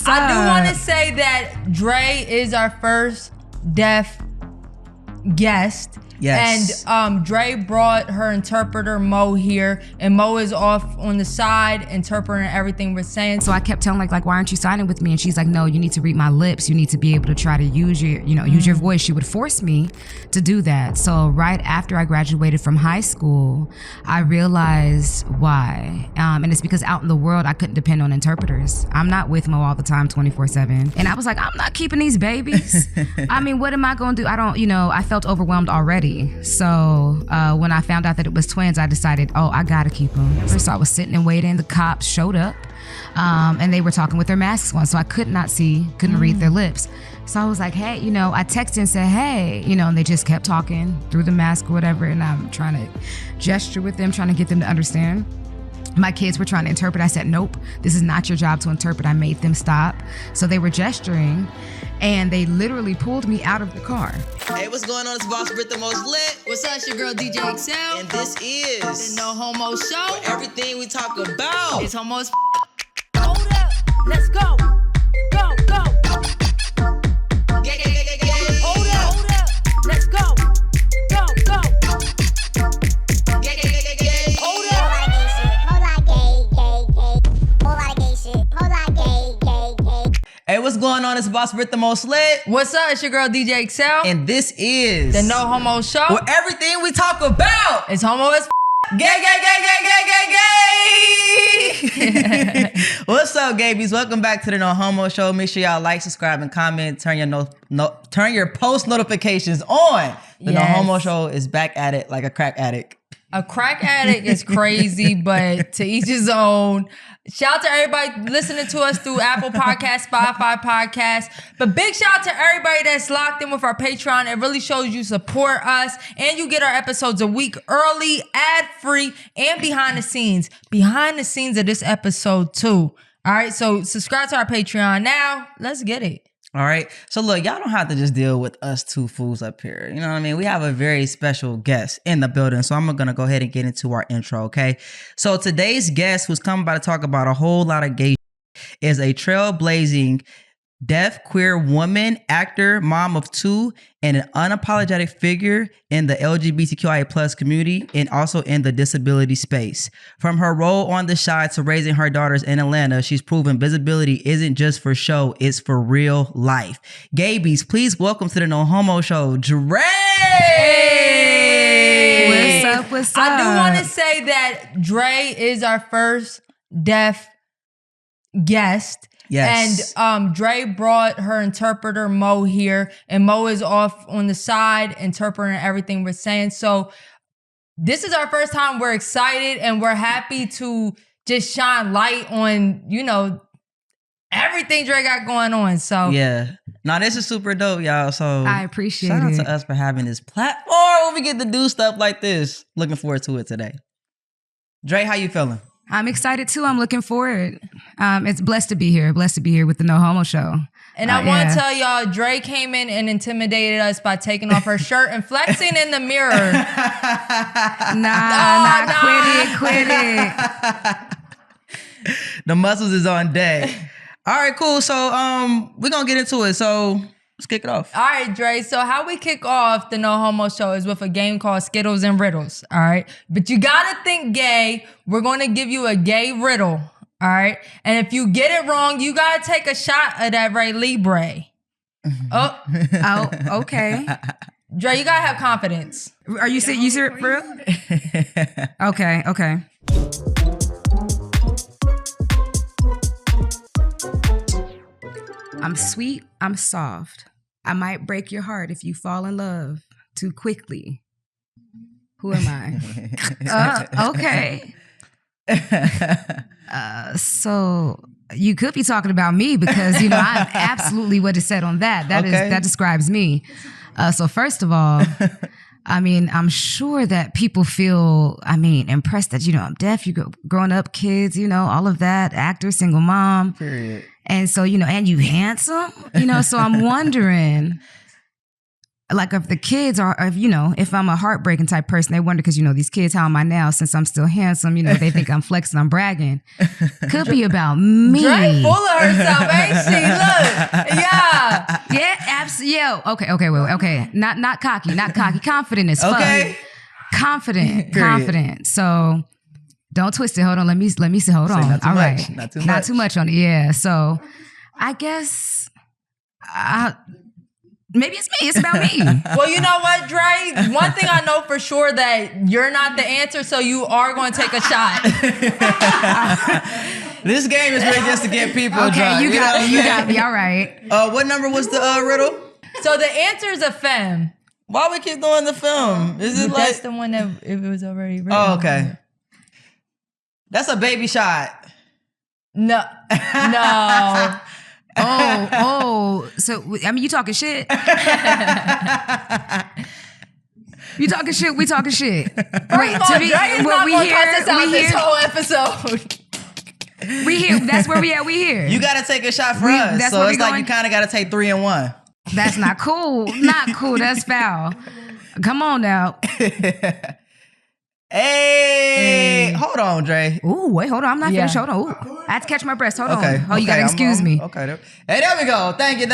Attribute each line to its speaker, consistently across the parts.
Speaker 1: What's up?
Speaker 2: I do want to say that Dre is our first deaf guest.
Speaker 1: Yes.
Speaker 2: And Dre brought her interpreter Mo here, and Mo is off on the side interpreting everything we're saying.
Speaker 1: So I kept telling like, why aren't you signing with me? And she's like, no, you need to read my lips. You need to be able to try to use your voice. She would force me to do that. So right after I graduated from high school, I realized why. And it's because out in the world, I couldn't depend on interpreters. I'm not with Mo all the time, 24/7. And I was like, I'm not keeping these babies. I mean, what am I going to do? I felt overwhelmed already. So when I found out that it was twins, I decided, I gotta keep them. So I was sitting and waiting. The cops showed up and they were talking with their masks on. So I couldn't read their lips. So I was like, hey, I texted and said, hey, and they just kept talking through the mask or whatever. And I'm trying to gesture with them, trying to get them to understand. My kids were trying to interpret. I said, nope, this is not your job to interpret. I made them stop. So they were gesturing and they literally pulled me out of the car.
Speaker 3: Hey, what's going on? It's Boss Britt, the most lit.
Speaker 4: What's up? It's your girl DJ eXeL.
Speaker 3: And this is
Speaker 4: the No Homo Show.
Speaker 3: Where everything we talk about
Speaker 4: is homo. Hold up. Let's go. Go, go. Hold up. Let's go. Go, go.
Speaker 3: Hey, what's going on? It's Boss Britt, the most lit.
Speaker 2: What's up? It's your girl DJ eXeL.
Speaker 3: And this is
Speaker 2: the No Homo Show.
Speaker 3: Where everything we talk about
Speaker 2: is homo as
Speaker 3: gay. What's up, gabies? Welcome back to the No Homo Show. Make sure y'all like, subscribe, and comment. Turn your post notifications on. The No Homo Show is back at it like a crack addict.
Speaker 2: A crack addict is crazy, but to each his own. Shout out to everybody listening to us through Apple Podcasts, Spotify Podcasts. But big shout out to everybody that's locked in with our Patreon. It really shows you support us. And you get our episodes a week early, ad-free, and behind the scenes. Behind the scenes of this episode too. All right, so subscribe to our Patreon now. Let's get it.
Speaker 3: All right. So look, y'all don't have to just deal with us two fools up here. You know what I mean? We have a very special guest in the building. So I'm going to go ahead and get into our intro, okay? So today's guest, who's coming by to talk about a whole lot of gay is a trailblazing deaf queer woman, actor, mom of two, and an unapologetic figure in the LGBTQIA plus community and also in the disability space. From her role on The Chi to raising her daughters in Atlanta, she's proven visibility isn't just for show, it's for real life. Gabies, please welcome to the No Homo Show, Dre!
Speaker 1: Hey! What's up?
Speaker 2: I do want to say that Dre is our first deaf guest.
Speaker 3: Yes.
Speaker 2: And Dre brought her interpreter Mo here, and Mo is off on the side interpreting everything we're saying. So this is our first time. We're excited and we're happy to just shine light on, everything Dre got going on. So
Speaker 3: yeah. Now this is super dope, y'all. So
Speaker 1: I appreciate it.
Speaker 3: Shout out to us for having this platform where we get to do stuff like this. Looking forward to it today. Dre, how you feeling?
Speaker 1: I'm excited too. I'm looking forward. It's blessed to be here. Blessed to be here with the No Homo Show.
Speaker 2: And I want to tell y'all, Dre came in and intimidated us by taking off her shirt and flexing in the mirror.
Speaker 1: Quit it.
Speaker 3: The muscles is on deck. All right, cool. So we're gonna get into it. So let's kick it off.
Speaker 2: All right, Dre. So how we kick off the No Homo Show is with a game called Skittles and Riddles. All right. But you gotta think gay. We're gonna give you a gay riddle. All right. And if you get it wrong, you gotta take a shot of that Ray Libre.
Speaker 1: Oh, okay.
Speaker 2: Dre, you gotta have confidence.
Speaker 1: Are you serious for real? Okay. I'm sweet, I'm soft. I might break your heart if you fall in love too quickly. Who am I? Okay. So you could be talking about me because, I'm absolutely what is said on that. That describes me. So first of all, I'm sure that people feel, impressed that, I'm deaf, growing up kids, all of that, actor, single mom.
Speaker 3: Period.
Speaker 1: And so, and you handsome, so I'm wondering, like if the kids are, if I'm a heartbreaking type person, they wonder because, these kids, how am I now? Since I'm still handsome, they think I'm flexing, I'm bragging. Could be about me.
Speaker 2: Dre full of herself, ain't she? Look. Yeah.
Speaker 1: Yeah, absolutely. Yeah. Okay. Not cocky, confident as fuck.
Speaker 3: Okay.
Speaker 1: Confident. So don't twist it. Hold on. Let me see. Hold on.
Speaker 3: Not too
Speaker 1: All
Speaker 3: much.
Speaker 1: right.
Speaker 3: Not too much
Speaker 1: on it. Yeah. So I guess maybe it's me. It's about me.
Speaker 2: Well, you know what, Dre? One thing I know for sure that you're not the answer, so you are going to take a shot.
Speaker 3: This game is really just to get people
Speaker 1: Okay,
Speaker 3: drunk.
Speaker 1: you got me. All right.
Speaker 3: What number was the riddle?
Speaker 2: So the answer is a femme.
Speaker 3: Why we keep doing the film? Is it
Speaker 2: That's
Speaker 3: like?
Speaker 2: the one that it was already written.
Speaker 3: Oh, okay. That's a baby shot.
Speaker 2: No.
Speaker 1: So you talking shit? You talking shit? We talking shit.
Speaker 2: First of all, Dre is not going to cuss us out this whole episode.
Speaker 1: We here. That's where we at. We here.
Speaker 3: You got to take a shot for us.
Speaker 1: That's
Speaker 3: So
Speaker 1: where
Speaker 3: it's
Speaker 1: we
Speaker 3: like
Speaker 1: going?
Speaker 3: you kind of got to take 3 and 1.
Speaker 1: That's not cool. Not cool. That's foul. Come on now.
Speaker 3: Hey, hold on, Dre.
Speaker 1: Ooh, wait, hold on. I'm not
Speaker 2: Yeah.
Speaker 1: finished. Hold on. Ooh, I have to catch my breath. Hold
Speaker 3: Okay.
Speaker 1: on. Oh, you gotta excuse me.
Speaker 3: Okay. Hey, there we go. Thank you.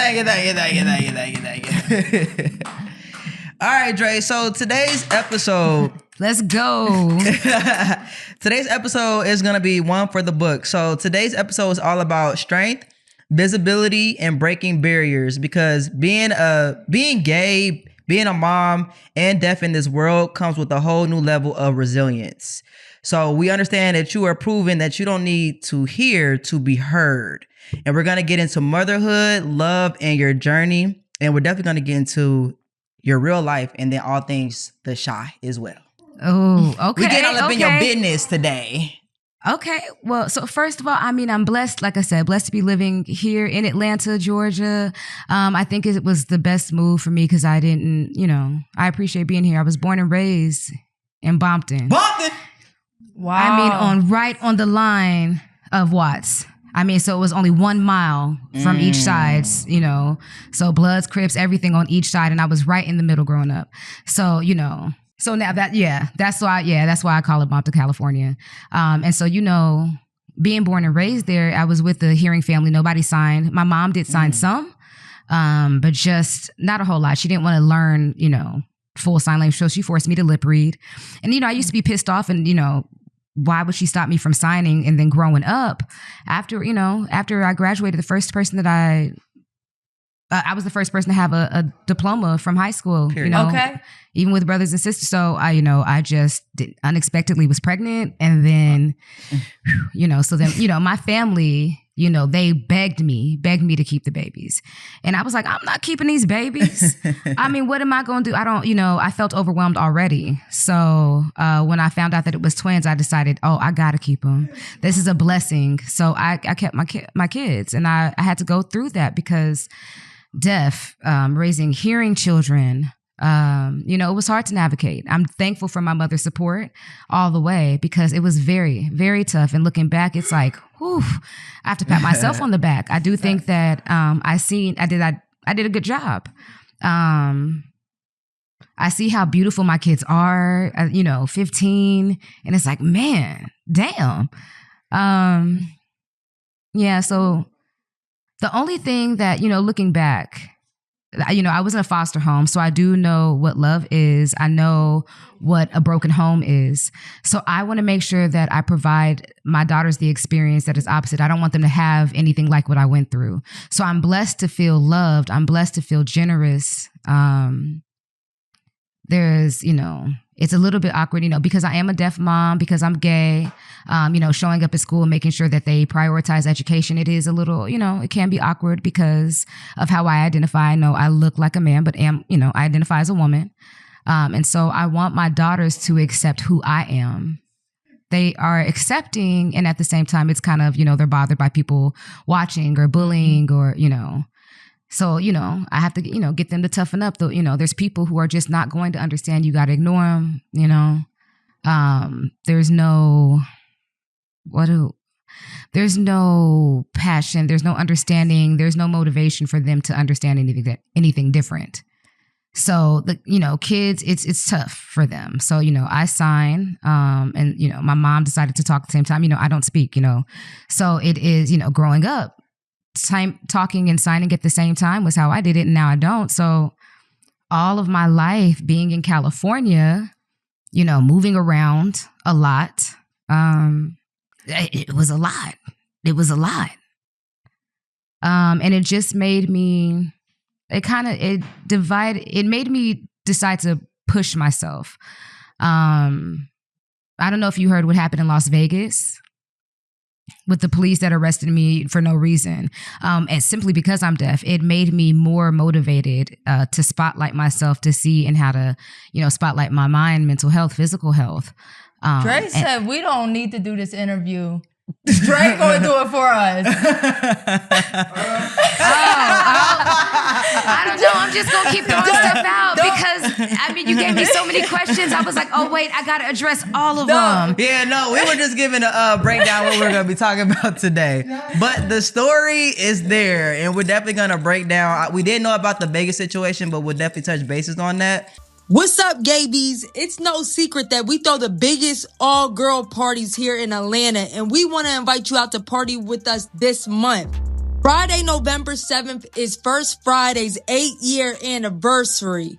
Speaker 3: All right, Dre. So today's episode.
Speaker 1: Let's go.
Speaker 3: Today's episode is going to be one for the book. So today's episode is all about strength, visibility, and breaking barriers, because being gay, being a mom, and deaf in this world comes with a whole new level of resilience. So we understand that you are proving that you don't need to hear to be heard. And we're going to get into motherhood, love, and your journey. And we're definitely going to get into your real life and then all things the shy as well.
Speaker 1: Oh, okay.
Speaker 3: We get all up in your
Speaker 1: okay.
Speaker 3: business today.
Speaker 1: Okay. Well, so first of all, I'm blessed, like I said, blessed to be living here in Atlanta, Georgia. I think it was the best move for me because I didn't, I appreciate being here. I was born and raised in Bompton.
Speaker 2: Wow.
Speaker 1: Right on the line of Watts. So it was only 1 mile from each side, so Bloods, Crips, everything on each side. And I was right in the middle growing up. So, so now that's why I call it Bompton, California. And so, being born and raised there, I was with the hearing family. Nobody signed. My mom did sign some, but just not a whole lot. She didn't want to learn, full sign language. So she forced me to lip read. And, I used to be pissed off and, why would she stop me from signing? And then growing up, after I graduated, the first person that I was the first person to have a diploma from high school.
Speaker 3: Period.
Speaker 2: Okay.
Speaker 1: Even with brothers and sisters. So I just unexpectedly was pregnant, and then, so then, my family, they begged me to keep the babies. And I was like, I'm not keeping these babies. What am I going to do? I felt overwhelmed already. So when I found out that it was twins, I decided, I got to keep them. This is a blessing. So I kept my kids, and I had to go through that because deaf, raising hearing children, it was hard to navigate. I'm thankful for my mother's support all the way because it was very, very tough. And looking back, it's like, whew, I have to pat myself on the back. I do think that I did a good job. I see how beautiful my kids are, 15, and it's like, man, damn. So the only thing that, looking back, I was in a foster home, so I do know what love is. I know what a broken home is. So I want to make sure that I provide my daughters the experience that is opposite. I don't want them to have anything like what I went through. So I'm blessed to feel loved. I'm blessed to feel generous. There's, it's a little bit awkward, because I am a deaf mom, because I'm gay, showing up at school and making sure that they prioritize education. It is a little, it can be awkward because of how I identify. I know I look like a man, but I identify as a woman. And so I want my daughters to accept who I am. They are accepting, and at the same time, it's kind of, they're bothered by people watching or bullying or, So, I have to, get them to toughen up. Though, there's people who are just not going to understand. You got to ignore them, There's no passion. There's no understanding. There's no motivation for them to understand anything different. So kids, it's tough for them. So, I sign, and, my mom decided to talk at the same time. I don't speak, so it is, growing up, talking and signing at the same time was how I did it. And now I don't. So all of my life being in California, moving around a lot, it was a lot. It was a lot. And it just made me, it made me decide to push myself. I don't know if you heard what happened in Las Vegas with the police that arrested me for no reason. And simply because I'm deaf, it made me more motivated to spotlight myself, to see and how to, spotlight my mind, mental health, physical health.
Speaker 2: Dre said we don't need to do this interview. Dre gonna do it for us.
Speaker 1: I don't know. I'm just gonna keep throwing stuff out because you gave me so many questions. I was like, oh wait, I gotta address all of them.
Speaker 3: Yeah, no, we were just giving a breakdown what we're gonna be talking about today. But the story is there, and we're definitely gonna break down. We didn't know about the Vegas situation, but we'll definitely touch bases on that.
Speaker 5: What's up, Gabies? It's no secret that we throw the biggest all-girl parties here in Atlanta, and we want to invite you out to party with us this month. Friday, November 7th is First Friday's 8-year anniversary.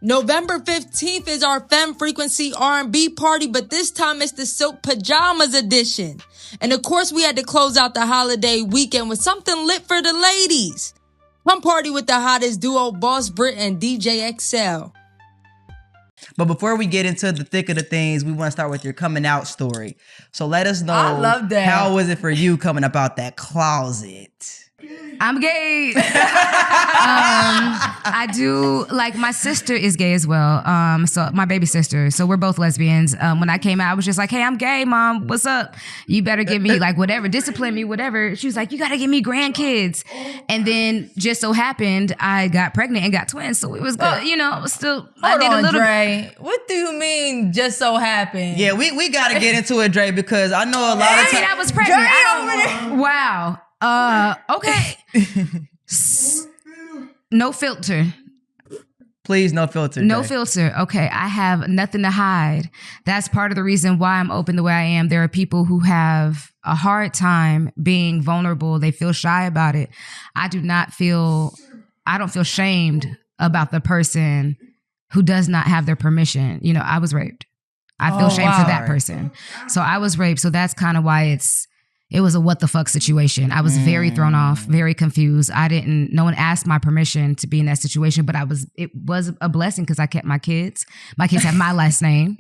Speaker 5: November 15th is our Femme Frequency R&B party, but this time it's the Silk Pajamas edition. And of course, we had to close out the holiday weekend with something lit for the ladies. Come party with the hottest duo, Boss Britt and DJ eXeL.
Speaker 3: But before we get into the thick of the things, we want to start with your coming out story. So let us know,
Speaker 2: I love that.
Speaker 3: How was it for you coming up out that closet?
Speaker 1: I'm gay. I do, my sister is gay as well. So my baby sister. So we're both lesbians. When I came out, I was just like, hey, I'm gay, Mom. What's up? You better give me whatever, discipline me, whatever. She was like, you got to give me grandkids. And then just so happened, I got pregnant and got twins. So it was good. It was still, I did a little
Speaker 2: Dre. What do you mean just so happened?
Speaker 3: Yeah, we got to get into it, Dre, because I know a lot of times.
Speaker 1: I was pregnant. Wow. Okay. No filter.
Speaker 3: Please, no filter.
Speaker 1: No
Speaker 3: Dre.
Speaker 1: filter. Okay. I have nothing to hide. That's part of the reason why I'm open the way I am. There are people who have a hard time being vulnerable. They feel shy about it. I don't feel shamed about the person who does not have their permission. I was raped. I feel shame for that person. So I was raped. So that's kind of why it was a what the fuck situation. I was very thrown off, very confused. No one asked my permission to be in that situation, but it was a blessing because I kept my kids. My kids have my last name.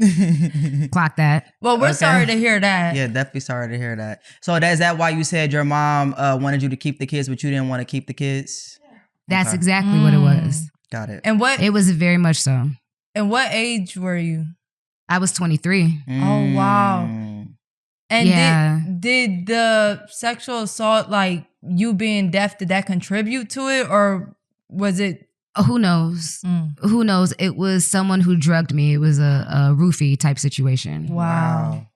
Speaker 1: Clock that.
Speaker 2: Well, we're sorry to hear that.
Speaker 3: Yeah, definitely sorry to hear that. So is that why you said your mom wanted you to keep the kids, but you didn't want to keep the kids?
Speaker 1: That's exactly what it was.
Speaker 3: Got it.
Speaker 2: And
Speaker 1: it was very much so.
Speaker 2: And what age were you?
Speaker 1: I was 23.
Speaker 2: Oh, wow. And did the sexual assault, you being deaf, did that contribute to it, or was it?
Speaker 1: Who knows? Who knows? It was someone who drugged me. It was a roofie type situation.
Speaker 2: Wow.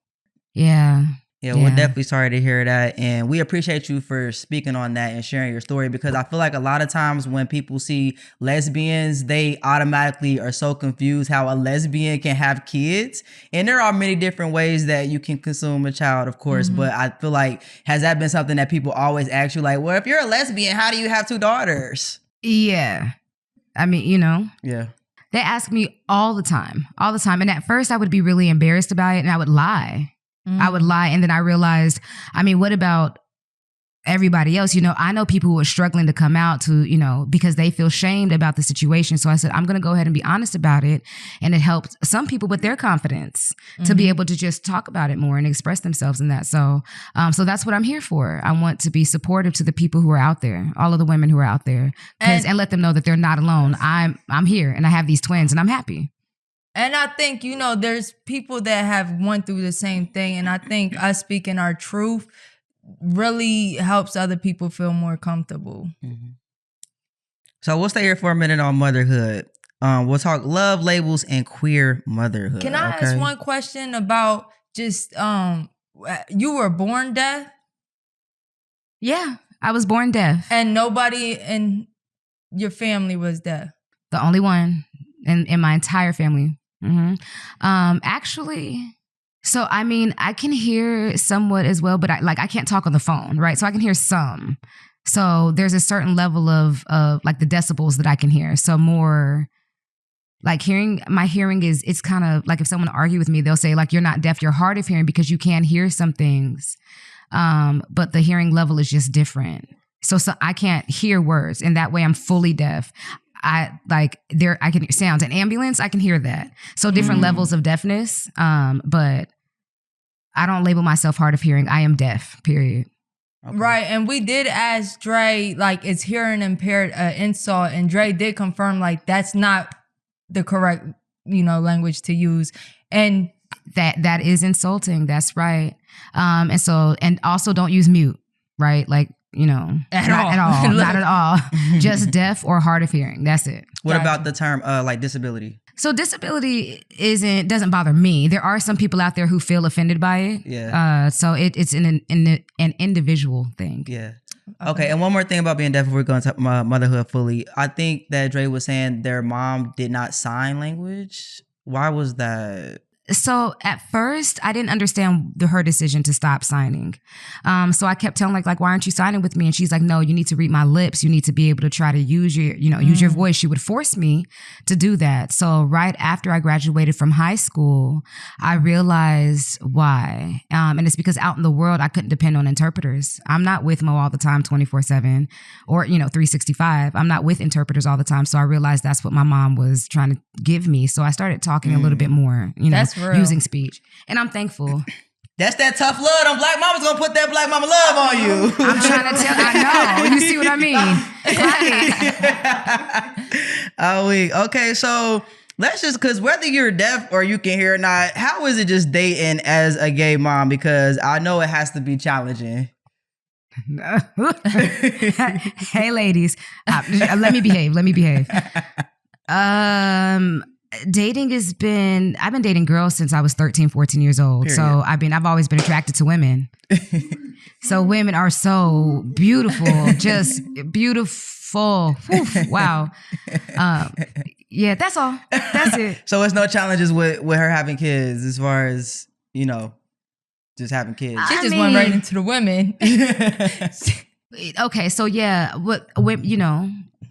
Speaker 1: Yeah.
Speaker 3: Yeah, we're definitely sorry to hear that. And we appreciate you for speaking on that and sharing your story, because I feel like a lot of times when people see lesbians, they automatically are so confused how a lesbian can have kids. And there are many different ways that you can consume a child, of course. But I feel like, has that been something that people always ask you, well, if you're a lesbian, how do you have 2 daughters?
Speaker 1: Yeah.
Speaker 3: Yeah.
Speaker 1: They ask me all the time. And at first I would be really embarrassed about it and I would lie. I would lie. And then I realized, what about everybody else? I know people who are struggling to come out to, because they feel shamed about the situation. So I said, I'm going to go ahead and be honest about it. And it helped some people with their confidence to be able to just talk about it more and express themselves in that. So that's what I'm here for. I want to be supportive to the people who are out there, all of the women who are out there, and let them know that they're not alone. I'm here and I have these twins and I'm happy.
Speaker 2: And I think, there's people that have went through the same thing. And I think us speaking our truth really helps other people feel more comfortable.
Speaker 3: So we'll stay here for a minute on motherhood. We'll talk love labels and queer motherhood.
Speaker 2: Can I ask one question about just, you were born deaf?
Speaker 1: Yeah, I was born deaf.
Speaker 2: And nobody in your family was deaf?
Speaker 1: The only one. in my entire family. Actually, so I mean, I can hear somewhat as well, but I can't talk on the phone, right? So I can hear some. So there's a certain level of like the decibels that I can hear. So more like my hearing is, it's kind of like if someone argue with me, they'll say like, you're not deaf, you're hard of hearing because you can hear some things. But the hearing level is just different. So I can't hear words, and that way I'm fully deaf. I can hear sounds. An ambulance, I can hear that. So different levels of deafness. But I don't label myself hard of hearing. I am deaf, period.
Speaker 2: Okay. Right. And we did ask Dre, like, is hearing impaired an insult? And Dre did confirm, like, that's not the correct, language to use. And
Speaker 1: that is insulting. That's right. And also don't use mute, right? Like, not at all. Just deaf or hard of hearing. That's it.
Speaker 3: What about the term like disability?
Speaker 1: So disability doesn't bother me. There are some people out there who feel offended by it.
Speaker 3: Yeah.
Speaker 1: So it's an individual thing.
Speaker 3: Yeah. Okay. And one more thing about being deaf, if we're going to motherhood fully. I think that Dre was saying their mom did not sign language. Why was that?
Speaker 1: So at first, I didn't understand her decision to stop signing. So I kept telling like, why aren't you signing with me? And she's like, no, you need to read my lips. You need to be able to try to use your voice. She would force me to do that. So right after I graduated from high school, I realized why. And it's because out in the world, I couldn't depend on interpreters. I'm not with Mo all the time, 24/7 or, 365. I'm not with interpreters all the time. So I realized that's what my mom was trying to give me. So I started talking a little bit more,
Speaker 2: That's real.
Speaker 1: Using speech. And I'm thankful.
Speaker 3: That's that tough love. Them black mamas gonna put that black mama love on you.
Speaker 1: I'm trying to tell. I know. You see what I mean?
Speaker 3: Okay, so let's just, because whether you're deaf or you can hear or not, how is it just dating as a gay mom? Because I know it has to be challenging.
Speaker 1: Hey, ladies. Let me behave. Dating I've been dating girls since I was 13, 14 years old. Period. So I've always been attracted to women. So women are so beautiful, just beautiful. Oof, wow. Yeah, that's all. That's it.
Speaker 3: So it's no challenges with her having kids as far as, just having kids.
Speaker 2: She just went right into the women.
Speaker 1: Okay, so yeah,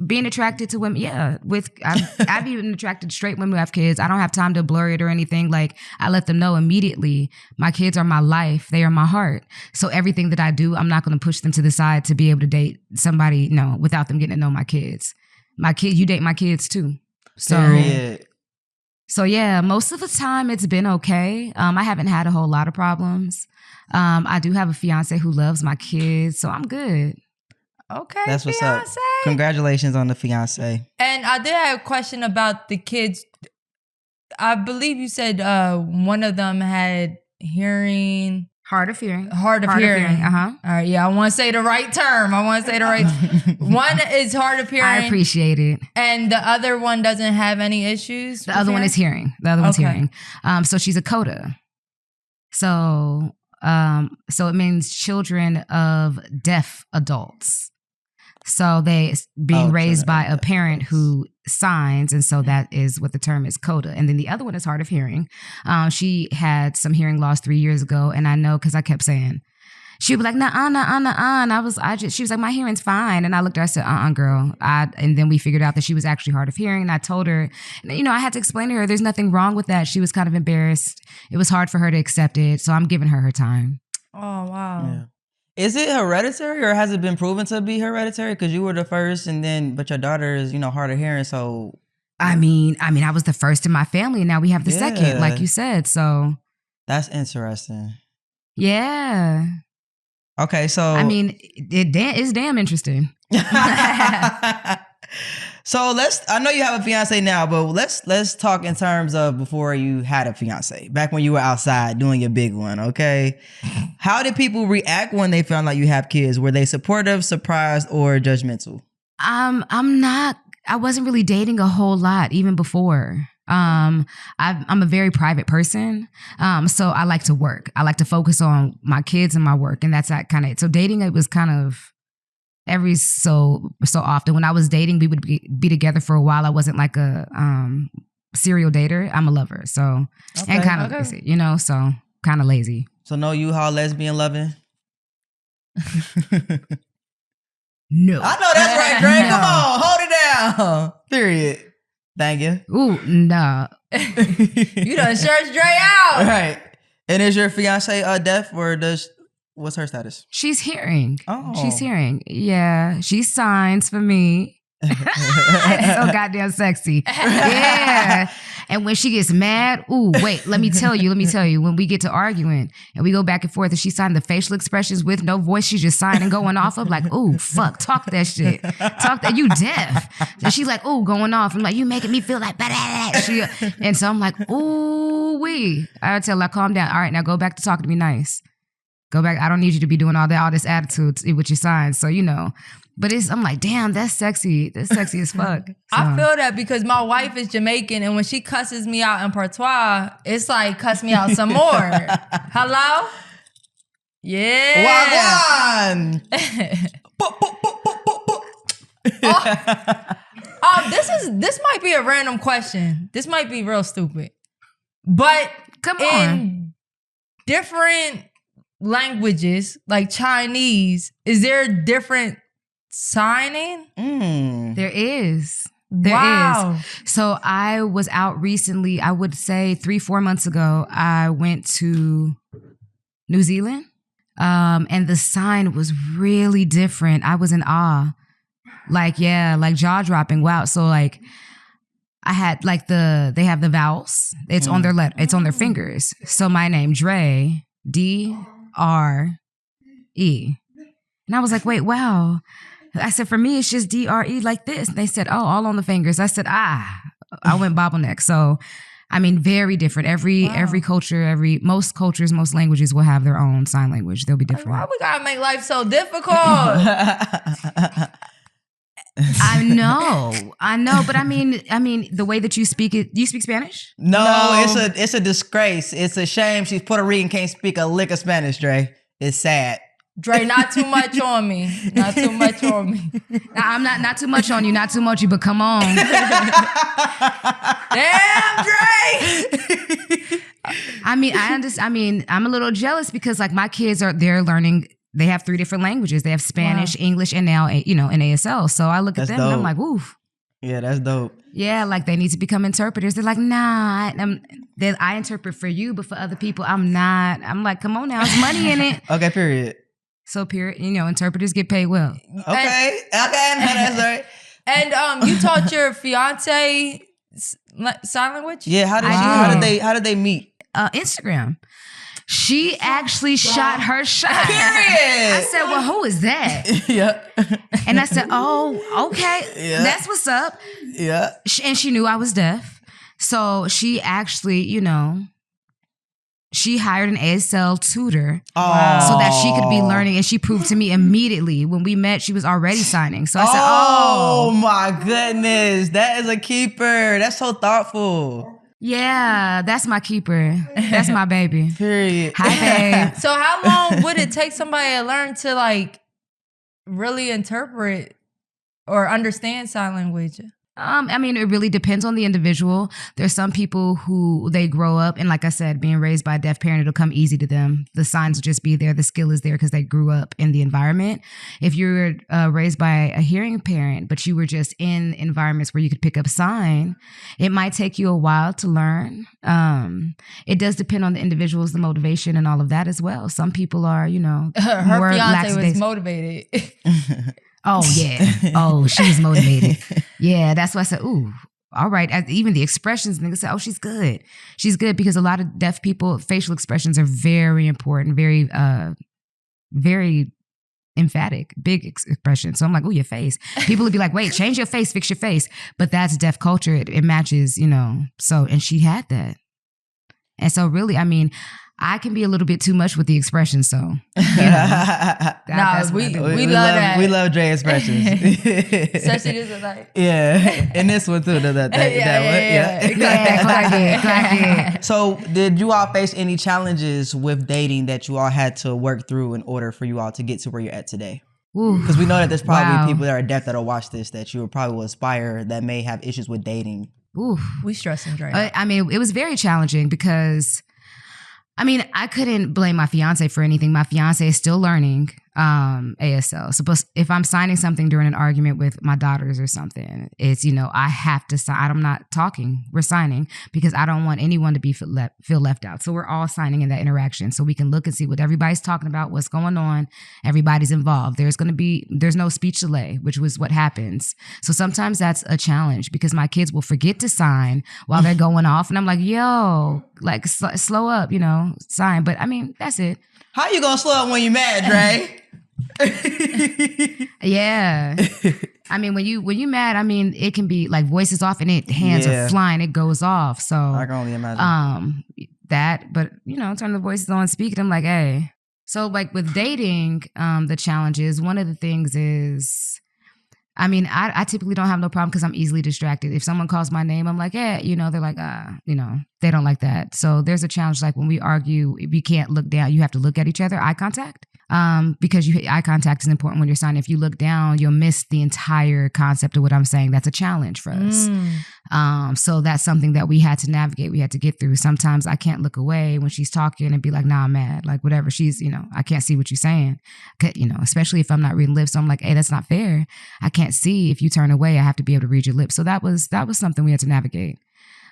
Speaker 1: being attracted to women, yeah. I've even attracted to straight women who have kids. I don't have time to blur it or anything. Like, I let them know immediately, my kids are my life. They are my heart. So everything that I do, I'm not going to push them to the side to be able to date somebody, without them getting to know my kids. You date my kids too. So yeah, most of the time it's been okay. I haven't had a whole lot of problems. I do have a fiance who loves my kids, so I'm good.
Speaker 2: Okay,
Speaker 3: that's what's
Speaker 2: fiancé.
Speaker 3: up. Congratulations on the fiance.
Speaker 2: And I did have a question about the kids. I believe you said one of them had hearing.
Speaker 1: Hard of hearing.
Speaker 2: Hard of hearing.
Speaker 1: Uh-huh.
Speaker 2: All right, yeah, I want to say the right term. One is hard of hearing.
Speaker 1: I appreciate it.
Speaker 2: And the other one doesn't have any issues?
Speaker 1: The other one is hearing. The other one's hearing. So she's a CODA. So it means children of deaf adults. So they being raised by a parent who signs, and so that is what the term is, CODA. And then the other one is hard of hearing. She had some hearing loss 3 years ago, and I know because I kept saying, she'd be like, nah, and she was like, my hearing's fine. And I looked at her, I said, girl. And then we figured out that she was actually hard of hearing. And I told her, I had to explain to her, there's nothing wrong with that. She was kind of embarrassed. It was hard for her to accept it. So I'm giving her time.
Speaker 2: Oh, wow.
Speaker 3: Yeah. Is it hereditary, or has it been proven to be hereditary? Because you were the first, but your daughter is, hard of hearing. So,
Speaker 1: I was the first in my family, and now we have the second, like you said. So
Speaker 3: that's interesting.
Speaker 1: Yeah.
Speaker 3: Okay, so
Speaker 1: it's damn interesting.
Speaker 3: So I know you have a fiance now, but let's talk in terms of before you had a fiance, back when you were outside doing your big one, okay? How did people react when they found out you have kids? Were they supportive, surprised, or judgmental?
Speaker 1: I wasn't really dating a whole lot even before. I'm a very private person. So I like to work. I like to focus on my kids and my work. And that's that kind of it. So dating, it was kind of every so often. When I was dating, we would be together for a while. I wasn't like a serial dater. I'm a lover. So, and kind of lazy, you know, so kind of lazy.
Speaker 3: So no U-Haul lesbian loving?
Speaker 1: No.
Speaker 3: I know that's right, Dre.
Speaker 1: No.
Speaker 3: Come on, hold it down. Period. Thank you.
Speaker 1: Ooh, nah.
Speaker 2: You done searched Dre out.
Speaker 3: Right. And is your fiance deaf or what's her status?
Speaker 1: She's hearing.
Speaker 3: Oh.
Speaker 1: She's hearing. Yeah. She signs for me. It's so goddamn sexy. Yeah. And when she gets mad, ooh, wait, let me tell you, when we get to arguing and we go back and forth and she signed the facial expressions with no voice, she just signing going off. I'm like, ooh, fuck, talk that shit. Talk that, you deaf. And she's like, ooh, going off. I'm like, you making me feel like, and so I'm like, ooh, I tell her, calm down. All right, now go back to talking to me nice. Go back. I don't need you to be doing all this attitude with your signs. So, you know, but I'm like, damn, that's sexy. That's sexy as fuck. So.
Speaker 2: I feel that because my wife is Jamaican and when she cusses me out in patois, it's like cuss me out some more. Hello? Yeah.
Speaker 3: Wagwan.
Speaker 2: This might be a random question. This might be real stupid. But
Speaker 1: come on.
Speaker 2: In different languages, like Chinese, is there different signing?
Speaker 1: There is. There is. So I was out recently, I would say 3-4 months ago, I went to New Zealand. And the sign was really different. I was in awe. Like jaw dropping. Wow. So like I had like they have the vowels. It's on their it's on their fingers. So my name, Dre, D-R-E. And I was like, wait, wow. I said, for me, it's just D-R-E like this. And they said, oh, all on the fingers. I said, I went bottleneck. So, I mean, very different. Every culture, most cultures, most languages will have their own sign language. They'll be different.
Speaker 2: Why we gotta make life so difficult?
Speaker 1: I know, but I mean, the way that you speak it, do you speak Spanish?
Speaker 3: No, it's a disgrace. It's a shame she's Puerto Rican, can't speak a lick of Spanish, Dre. It's sad.
Speaker 2: Dre, not too much on me. Not too much on me.
Speaker 1: Nah, I'm not too much on you, not too much you, but come on.
Speaker 2: Damn, Dre!
Speaker 1: I mean, I'm a little jealous because like my kids they're learning. They have 3 different languages. They have Spanish, English, and now, you know, an eXeL. So I look at them and I'm like, oof.
Speaker 3: Yeah, that's dope.
Speaker 1: Yeah, like they need to become interpreters. They're like, nah, I interpret for you, but for other people, I'm not. I'm like, come on now, there's money in it.
Speaker 3: Okay, period.
Speaker 1: So period, you know, interpreters get paid well.
Speaker 3: Okay, that's right.
Speaker 2: And you taught your fiance sign language?
Speaker 3: Yeah, how did they meet?
Speaker 1: Instagram. She actually shot her shot.
Speaker 3: Period.
Speaker 1: I said, well, who is that?
Speaker 3: Yeah.
Speaker 1: And I said, oh, okay.
Speaker 3: Yeah.
Speaker 1: That's what's up.
Speaker 3: Yeah.
Speaker 1: And she knew I was deaf. So she actually, you know, she hired an eXeL tutor so that she could be learning. And she proved to me immediately when we met, she was already signing. So I said,
Speaker 3: oh my goodness. That is a keeper. That's so thoughtful.
Speaker 1: Yeah, that's my keeper. That's my baby.
Speaker 3: Period.
Speaker 1: Hi, babe.
Speaker 2: So how long would it take somebody to learn to like really interpret or understand sign language?
Speaker 1: I mean, it really depends on the individual. There's some people who they grow up and like I said, being raised by a deaf parent, it'll come easy to them. The signs will just be there. The skill is there because they grew up in the environment. If you're raised by a hearing parent, but you were just in environments where you could pick up sign, it might take you a while to learn. It does depend on the individuals, the motivation and all of that as well. Some people are, you know,
Speaker 2: her
Speaker 1: more
Speaker 2: fiance was
Speaker 1: lackadaisical.
Speaker 2: motivated.
Speaker 1: Oh, yeah. Oh, she was motivated. Yeah, that's why I said, ooh, all right. Even the expressions, niggas say, oh, she's good. She's good because a lot of deaf people, facial expressions are very important, very, very emphatic, big expressions. So I'm like, oh, your face. People would be like, wait, change your face, fix your face. But that's deaf culture. It matches, you know. So, and she had that. And so really, I mean, I can be a little bit too much with the expression, so. You know,
Speaker 2: we love that.
Speaker 3: We love Dre expressions.
Speaker 2: Especially this like.
Speaker 3: Yeah, and this one too. That
Speaker 1: Yeah.
Speaker 3: So did you all face any challenges with dating that you all had to work through in order for you all to get to where you're at today? Because we know that there's probably people that are deaf that'll watch this that you will probably will aspire that may have issues with dating.
Speaker 1: Ooh.
Speaker 2: We stressing Dre out.
Speaker 1: I mean, it was very challenging because, I mean, I couldn't blame my fiance for anything. My fiance is still learning eXeL. So if I'm signing something during an argument with my daughters or something, it's, I have to sign. I'm not talking. We're signing because I don't want anyone to feel left out. So we're all signing in that interaction so we can look and see what everybody's talking about, what's going on. Everybody's involved. There's no speech delay, which was what happens. So sometimes that's a challenge because my kids will forget to sign while they're going off. And I'm like, yo, like slow up, sign. But I mean, that's it.
Speaker 3: How you gonna slow up when you mad, Dre?
Speaker 1: Yeah. I mean, when you mad, I mean, it can be like voices off and hands are flying, it goes off. So
Speaker 3: I can only imagine.
Speaker 1: But turn the voices on, speak, and I'm like, hey. So like with dating, the challenges, one of the things is, I mean, I typically don't have no problem because I'm easily distracted. If someone calls my name, I'm like, they're like, they don't like that. So there's a challenge, like when we argue, we can't look down. You have to look at each other, eye contact. Because eye contact is important when you're signing. If you look down, you'll miss the entire concept of what I'm saying. That's a challenge for us. So that's something that we had to navigate. We had to get through. Sometimes I can't look away when she's talking and be like, nah, I'm mad. Like whatever. She's, I can't see what you're saying. Especially if I'm not reading lips. So I'm like, hey, that's not fair. I can't see. If you turn away, I have to be able to read your lips. So that was something we had to navigate.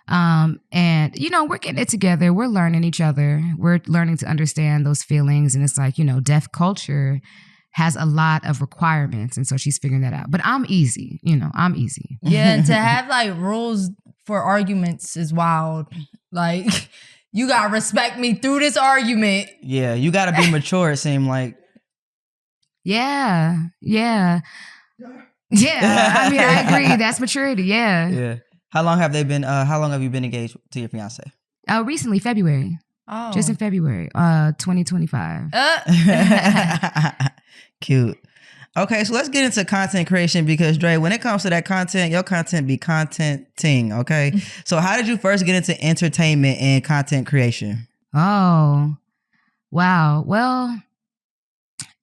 Speaker 1: And we're getting it together. We're learning each other. We're learning to understand those feelings. And it's like, deaf culture has a lot of requirements. And so she's figuring that out. But I'm easy, I'm easy.
Speaker 2: Yeah. And to have like rules for arguments is wild. Like you got to respect me through this argument.
Speaker 3: Yeah. You got to be mature, it seemed like.
Speaker 1: Yeah. Yeah. Yeah. I mean, I agree. That's maturity. Yeah.
Speaker 3: Yeah. How long have you been engaged to your fiance?
Speaker 1: Recently, February.
Speaker 2: Oh.
Speaker 1: Just in February, 2025.
Speaker 3: Cute. Okay, so let's get into content creation because Dre, when it comes to that content, your content be contenting, okay? So how did you first get into entertainment and content creation?
Speaker 1: Oh, wow. Well,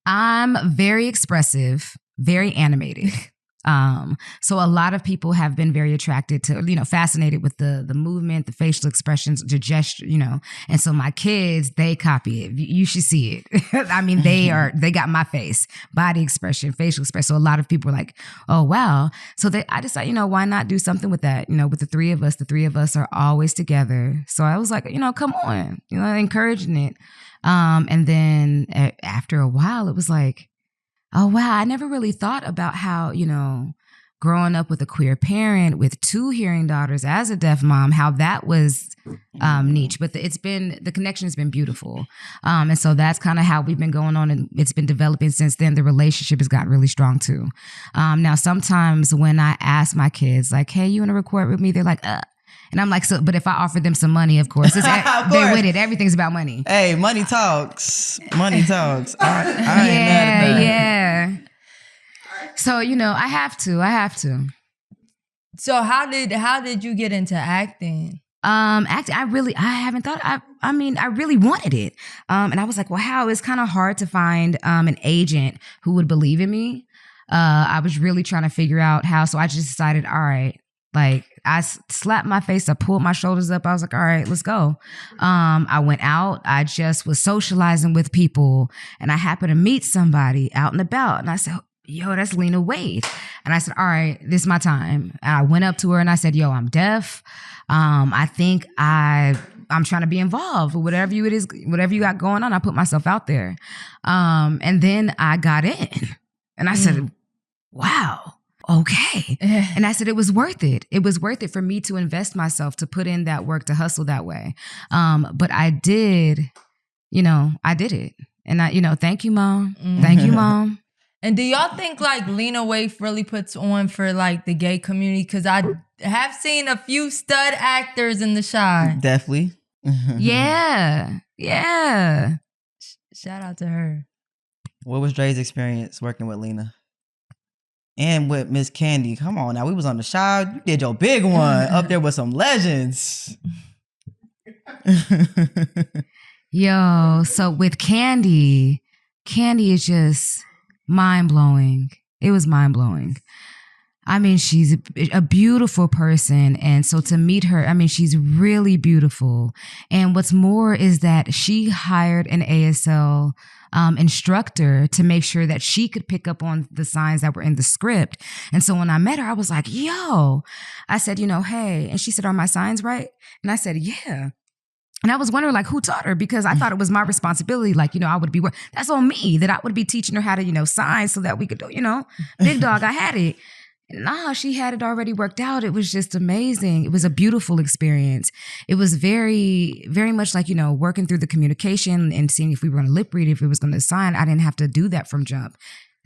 Speaker 1: I'm very expressive, very animated. So a lot of people have been very attracted to, fascinated with the movement, the facial expressions, the gesture, and so my kids, they copy it. You should see it. I mean, they got my face, body expression, facial expression. So a lot of people are like, oh, wow. So I decided, why not do something with that? With the three of us are always together. So I was like, come on, encouraging it. And then after a while, it was like, oh, wow. I never really thought about how, growing up with a queer parent with 2 hearing daughters as a deaf mom, how that was niche. But the connection has been beautiful. And so that's kind of how we've been going on. And it's been developing since then. The relationship has gotten really strong too. Now, sometimes when I ask my kids, like, hey, you want to record with me? They're like, And I'm like, so, but if I offer them some money, of course, they're with it. Everything's about money.
Speaker 3: Hey, money talks. Money talks. I ain't mad at that.
Speaker 1: Yeah. So, I have to.
Speaker 2: So how did you get into acting?
Speaker 1: Acting, I haven't thought, I really wanted it. And I was like, well, how? It's kind of hard to find an agent who would believe in me. I was really trying to figure out how. So I just decided, all right, like I slapped my face, I pulled my shoulders up. I was like, all right, let's go. I went out. I just was socializing with people and I happened to meet somebody out and about. And I said, yo, that's Lena Waithe. And I said, all right, this is my time. And I went up to her and I said, yo, I'm deaf. I think I'm trying to be involved with whatever you got going on. I put myself out there. And then I got in and I said, wow. Okay. And I said, it was worth it. It was worth it for me to invest myself, to put in that work, to hustle that way. But I did it. And thank you, Mom. Thank you, Mom.
Speaker 2: And do y'all think like Lena Waithe really puts on for like the gay community? Because I have seen a few stud actors in the Chi.
Speaker 3: Definitely.
Speaker 1: Yeah.
Speaker 2: Shout out to her.
Speaker 3: What was Dre's experience working with Lena? And with Miss Candy? Come on now, we was on the Chi. You did your big one up there with some legends.
Speaker 1: Yo, so with Candy is just mind-blowing. It was mind-blowing. I mean, she's a beautiful person. And so to meet her, I mean, she's really beautiful. And what's more is that she hired an ASL instructor to make sure that she could pick up on the signs that were in the script. And so when I met her, I was like, yo, I said, hey, and she said, are my signs right? And I said, yeah. And I was wondering, like, who taught her? Because I thought it was my responsibility. Like, I would be, that's on me, that I would be teaching her how to, sign so that we could do, big dog, I had it. Nah, she had it already worked out. It was just amazing. It was a beautiful experience. It was very, very much like, working through the communication and seeing if we were going to lip read, if it was going to sign. I didn't have to do that from jump.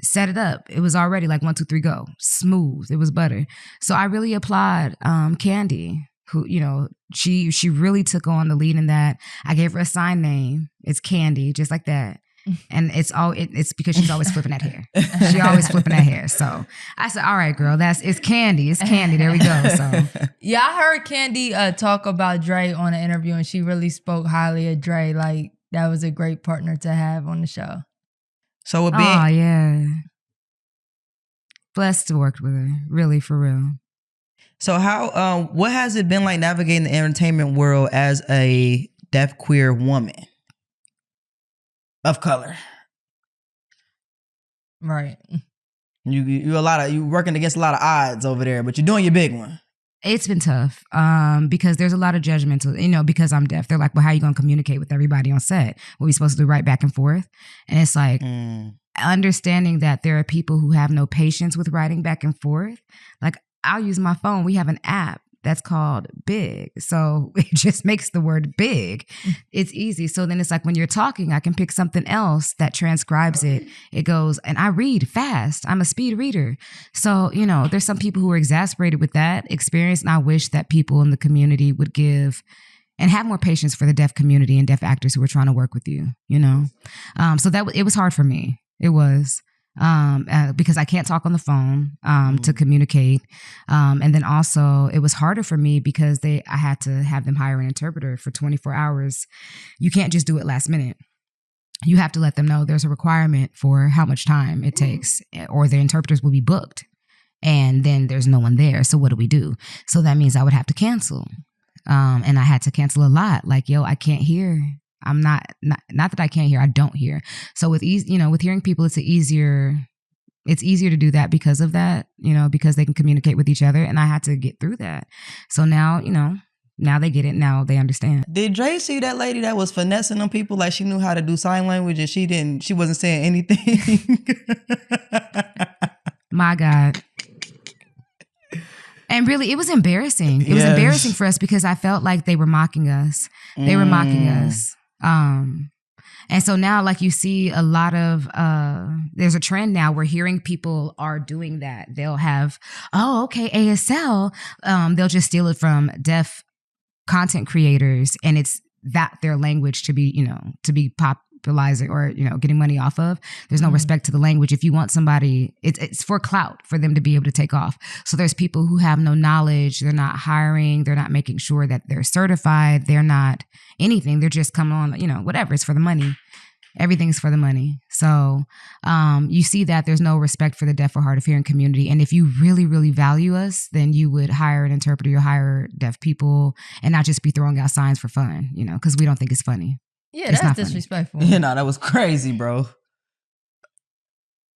Speaker 1: Set it up. It was already like 1, 2, 3, go. Smooth. It was butter. So I really applaud Candy, who, she really took on the lead in that. I gave her a sign name. It's Candy, just like that. And it's because she's always flipping that hair. She always flipping that hair. So I said, all right, girl, it's Candy. It's Candy. There we go. So
Speaker 2: yeah, I heard Candy talk about Dre on an interview, and she really spoke highly of Dre. Like, that was a great partner to have on the show.
Speaker 3: So with being,
Speaker 1: oh yeah, blessed to work with her. Really, for real.
Speaker 3: So how what has it been like navigating the entertainment world as a deaf queer woman of color?
Speaker 2: Right.
Speaker 3: You working against a lot of odds over there, but you're doing your big one.
Speaker 1: It's been tough because there's a lot of judgmental, because I'm deaf. They're like, well, how are you going to communicate with everybody on set? What are we supposed to do, right back and forth? And it's like understanding that there are people who have no patience with writing back and forth. Like, I'll use my phone. We have an app that's called Big. So it just makes the word big. It's easy. So then it's like when you're talking, I can pick something else that transcribes it. It goes, and I read fast. I'm a speed reader. So, there's some people who are exasperated with that experience. And I wish that people in the community would give and have more patience for the deaf community and deaf actors who are trying to work with you, So it was hard for me. It was. Because I can't talk on the phone to communicate. And then also it was harder for me because I had to have them hire an interpreter for 24 hours. You can't just do it last minute. You have to let them know there's a requirement for how much time it takes, or the interpreters will be booked and then there's no one there. So what do we do? So that means I would have to cancel. And I had to cancel a lot. Like, yo, I can't hear. I'm not that I can't hear, I don't hear. So with with hearing people, it's easier to do that because of that, because they can communicate with each other. And I had to get through that. So now, now they get it. Now they understand.
Speaker 3: Did Dre see that lady that was finessing them people like she knew how to do sign language and she wasn't saying anything?
Speaker 1: My God. And really, it was embarrassing. It was embarrassing for us because I felt like they were mocking us. They were mocking us. And so now, like, you see a lot of, there's a trend now where hearing people are doing that. They'll have, ASL. They'll just steal it from deaf content creators, and it's that their language to be popularizing or, getting money off of. There's no respect to the language. If you want somebody, it's for clout for them to be able to take off. So there's people who have no knowledge. They're not hiring. They're not making sure that they're certified. They're not anything. They're just coming on, whatever. It's for the money. Everything's for the money. So you see that there's no respect for the deaf or hard of hearing community. And if you really, really value us, then you would hire an interpreter, you'll hire deaf people and not just be throwing out signs for fun, because we don't think it's funny.
Speaker 2: Yeah, that's disrespectful.
Speaker 3: That was crazy, bro.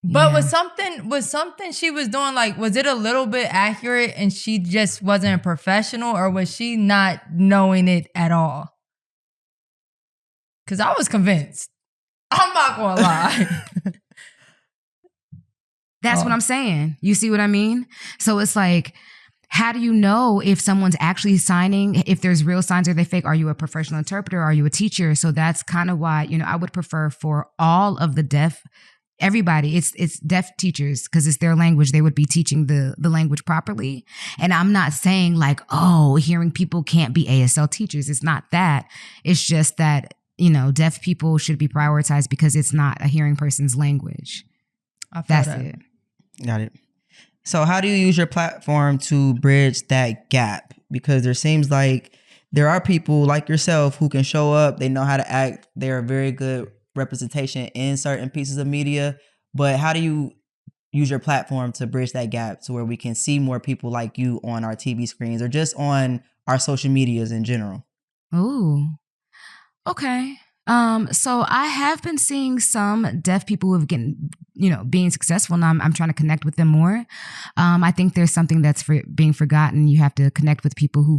Speaker 2: But was something she was doing, like, was it a little bit accurate and she just wasn't a professional, or was she not knowing it at all? Because I was convinced. I'm not going to lie.
Speaker 1: That's what I'm saying. You see what I mean? So it's like, how do you know if someone's actually signing, if there's real signs or they fake? Are you a professional interpreter? Are you a teacher? So that's kind of why, I would prefer for all of the deaf, everybody, it's deaf teachers, because it's their language. They would be teaching the language properly. And I'm not saying like, hearing people can't be ASL teachers. It's not that. It's just that, deaf people should be prioritized because it's not a hearing person's language. That's it.
Speaker 3: Got it. So how do you use your platform to bridge that gap? Because there seems like there are people like yourself who can show up. They know how to act. They're a very good representation in certain pieces of media. But how do you use your platform to bridge that gap to where we can see more people like you on our TV screens or just on our social medias in general?
Speaker 1: Ooh. Okay. So I have been seeing some deaf people who have being successful, and I'm trying to connect with them more. I think there's something that's being forgotten. You have to connect with people who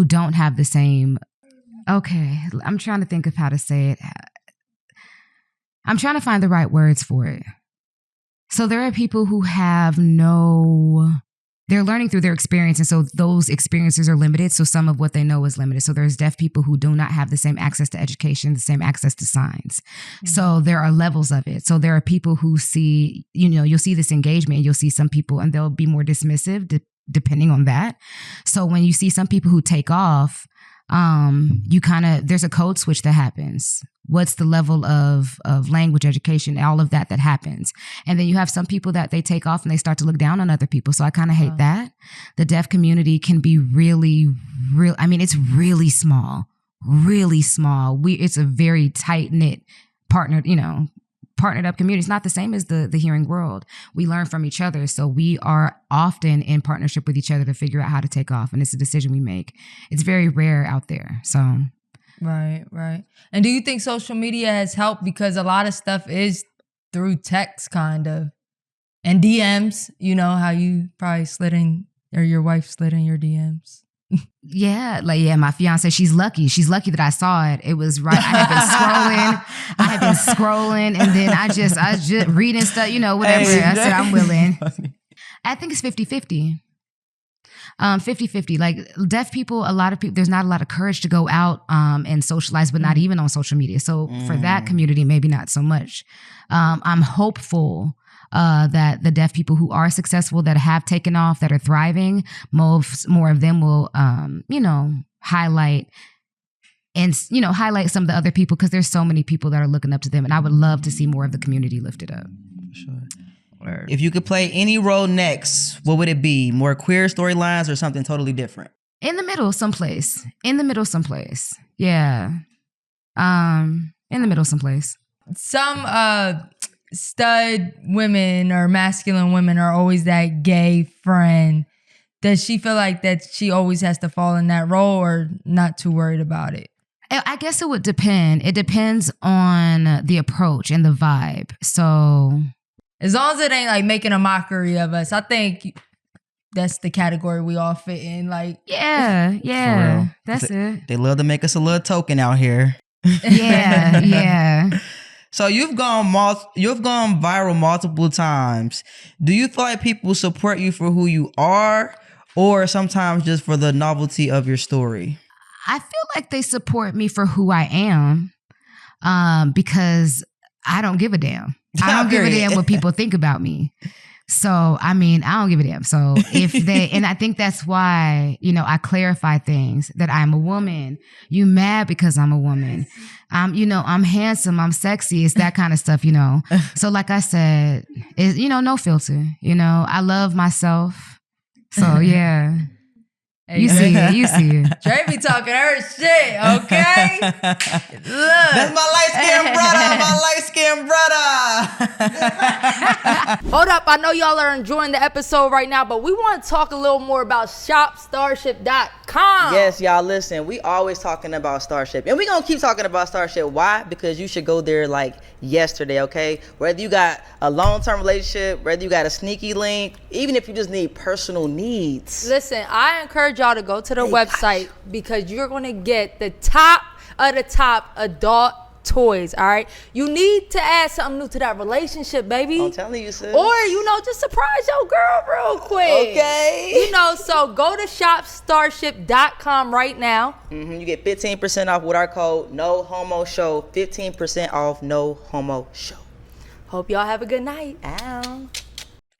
Speaker 1: don't have the same. Okay, I'm trying to think of how to say it. I'm trying to find the right words for it. So there are people who they're learning through their experience. And so those experiences are limited. So some of what they know is limited. So there's deaf people who do not have the same access to education, the same access to signs. Mm-hmm. So there are levels of it. So there are people who see, you'll see this engagement, you'll see some people and they'll be more dismissive depending on that. So when you see some people who take off, there's a code switch that happens. What's the level of language education, all of that happens. And then you have some people that they take off and they start to look down on other people. So I kind of hate that. The deaf community can be really, it's really small, really small. It's a very tight knit partnered up community. It's not the same as the hearing world. We learn from each other. So we are often in partnership with each other to figure out how to take off. And it's a decision we make. It's very rare out there. So.
Speaker 2: Right. And do you think social media has helped? Because a lot of stuff is through text kind of and DMs, how you probably slid in or your wife slid in your DMs.
Speaker 1: Yeah, my fiance, she's lucky. She's lucky that I saw it. It was right. I had been scrolling and then I just reading stuff, whatever. Hey, I said, I'm willing. I think it's 50-50. 50-50. Like deaf people, a lot of people, there's not a lot of courage to go out and socialize, but not even on social media. So for that community, maybe not so much. I'm hopeful that the deaf people who are successful, that have taken off, that are thriving, more of them will, highlight some of the other people, because there's so many people that are looking up to them. And I would love to see more of the community lifted up.
Speaker 3: Sure. If you could play any role next, what would it be? More queer storylines or something totally different?
Speaker 1: In the middle someplace. Yeah. In the middle someplace.
Speaker 2: Some stud women or masculine women are always that gay friend. Does she feel like that she always has to fall in that role, or not too worried about it?
Speaker 1: I guess it would depend. It depends on the approach and the vibe. So
Speaker 2: as long as it ain't like making a mockery of us, I think that's the category we all fit in. Like,
Speaker 1: yeah, that's it.
Speaker 3: They love to make us a little token out here.
Speaker 1: Yeah.
Speaker 3: So you've gone viral multiple times. Do you feel like people support you for who you are, or sometimes just for the novelty of your story?
Speaker 1: I feel like they support me for who I am, because I don't give a damn. I don't give a damn what people think about me. So, I don't give a damn. So and I think that's why, I clarify things, that I'm a woman. You mad because I'm a woman. I'm handsome, I'm sexy. It's that kind of stuff, So like I said, it's, no filter, I love myself. So yeah.
Speaker 2: Hey,
Speaker 1: you see it.
Speaker 2: Dre be talking her shit, okay? Look.
Speaker 3: That's my light-skinned brother.
Speaker 5: Hold up, I know y'all are enjoying the episode right now, but we want to talk a little more about shopstarship.com.
Speaker 3: Yes, y'all, listen, we always talking about Starship, and we gonna keep talking about Starship. Why? Because you should go there like yesterday, okay? Whether you got a long-term relationship, whether you got a sneaky link, even if you just need personal needs.
Speaker 5: Listen, I encourage y'all to go to the website, because you're going to get the top of the top adult toys, all right? You need to add something new to that relationship, baby.
Speaker 3: I'm telling you, sis.
Speaker 5: Or, just surprise your girl real quick.
Speaker 3: Okay.
Speaker 5: So go to shopstarship.com right now.
Speaker 3: You get 15% off with our code No Homo Show. 15% off No Homo Show.
Speaker 5: Hope y'all have a good night.
Speaker 3: Ow.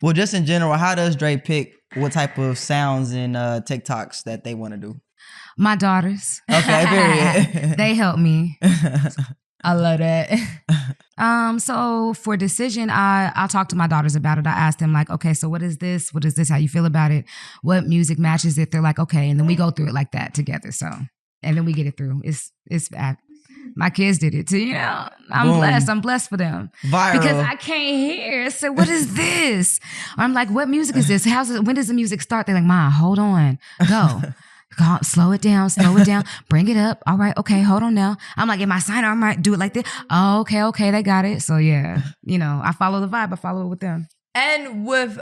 Speaker 3: Well, just in general, how does Dre pick what type of sounds and TikToks that they want to do?
Speaker 1: My daughters.
Speaker 3: Okay, period.
Speaker 1: They help me.
Speaker 2: I love that.
Speaker 1: So for decision, I'll talk to my daughters about it. I ask them like, okay, so what is this? What is this? How you feel about it? What music matches it? They're like, okay. And then we go through it like that together. So, and then we get it through. It's My kids did it too, you know. I'm
Speaker 3: Boom.
Speaker 1: blessed. I'm blessed for them.
Speaker 3: Viral.
Speaker 1: Because I can't hear. So what is this? Or I'm like, what music is this? When does the music start? They're like, Ma, hold on. Go. Slow it down, bring it up. All right, okay, hold on now. I'm like, am I signing? I might do it like this. Oh, okay, they got it. So yeah, you know, I follow the vibe. I follow it with them.
Speaker 2: And with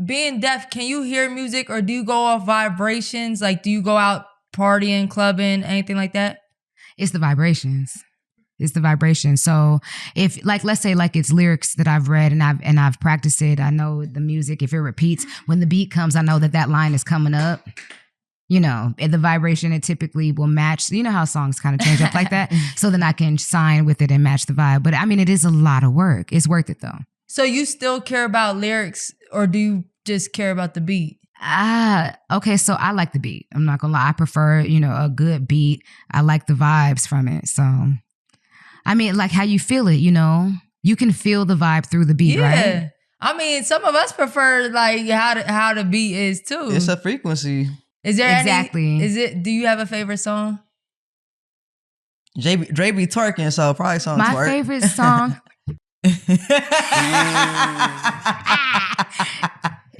Speaker 2: being deaf, can you hear music or do you go off vibrations? Like, do you go out partying, clubbing, anything like that?
Speaker 1: It's the vibrations. So if, like, let's say like it's lyrics that I've read and I've practiced it, I know the music. If it repeats, when the beat comes, I know that line is coming up. You know, the vibration, it typically will match. You know how songs kind of change up like that? So then I can sign with it and match the vibe. But I mean, it is a lot of work. It's worth it though.
Speaker 2: So you still care about lyrics or do you just care about the beat?
Speaker 1: Okay, so I like the beat. I'm not gonna lie. I prefer, you know, a good beat. I like the vibes from it. So, I mean, like how you feel it, you know? You can feel the vibe through the beat, right?
Speaker 2: I mean, some of us prefer like how the beat is too.
Speaker 3: It's a frequency.
Speaker 2: Is there
Speaker 1: exactly?
Speaker 2: Do you have a favorite song?
Speaker 3: Dre be twerking, so probably song
Speaker 1: My
Speaker 3: twerk.
Speaker 1: favorite song.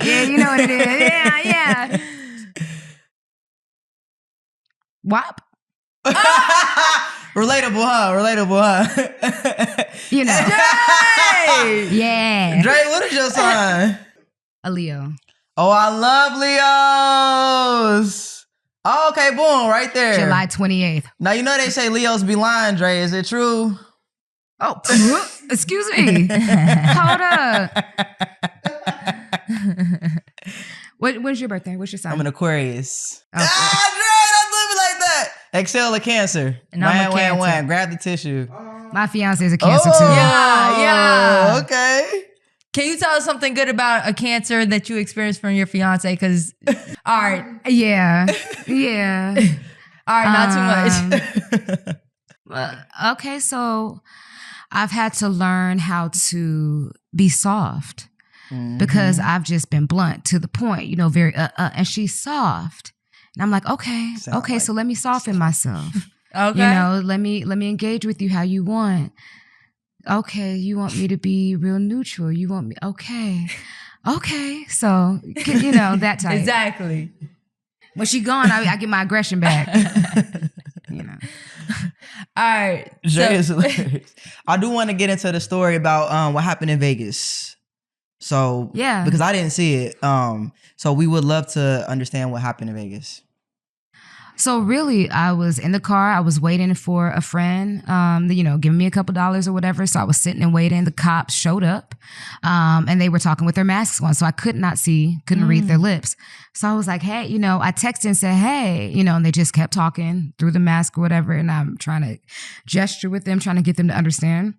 Speaker 1: Yeah, you know what it is. Yeah. WAP.
Speaker 3: Relatable, huh?
Speaker 1: You know.
Speaker 2: Dre!
Speaker 1: Yeah.
Speaker 3: Dre, what is your sign?
Speaker 1: A Leo.
Speaker 3: Oh, I love Leos. Oh, okay, boom, right there.
Speaker 1: July 28th.
Speaker 3: Now, you know they say Leos be lying, Dre. Is it true?
Speaker 1: Oh, excuse me. Hold up. When's your birthday? What's your sign?
Speaker 3: I'm an Aquarius.
Speaker 1: Okay.
Speaker 3: Dre, don't do me like that. eXeL a Cancer.
Speaker 2: And I'm a Cancer.
Speaker 3: Wham. Grab the tissue.
Speaker 1: My fiance is a Cancer too.
Speaker 2: Yeah.
Speaker 3: Okay.
Speaker 2: Can you tell us something good about a Cancer that you experienced from your fiance? Because, all right.
Speaker 1: Yeah.
Speaker 2: All right, not too much.
Speaker 1: Okay, so I've had to learn how to be soft because I've just been blunt to the point, you know, very and she's soft. And I'm like, okay, so let me soften myself.
Speaker 2: Okay.
Speaker 1: You know, let me engage with you how you want. Okay, you want me to be real neutral. You want me, okay. So, you know, that type.
Speaker 2: Exactly.
Speaker 1: When she gone, I get my aggression back. You know.
Speaker 2: All right.
Speaker 3: Dre is hilarious. I do want to get into the story about what happened in Vegas. So,
Speaker 1: yeah,
Speaker 3: because I didn't see it. So we would love to understand what happened in Vegas.
Speaker 1: So really, I was in the car. I was waiting for a friend, you know, giving me a couple dollars or whatever. So I was sitting and waiting. The cops showed up, and they were talking with their masks on. So I couldn't read their lips. So I was like, hey, you know, I texted and said, hey, you know, and they just kept talking through the mask or whatever. And I'm trying to gesture with them, trying to get them to understand.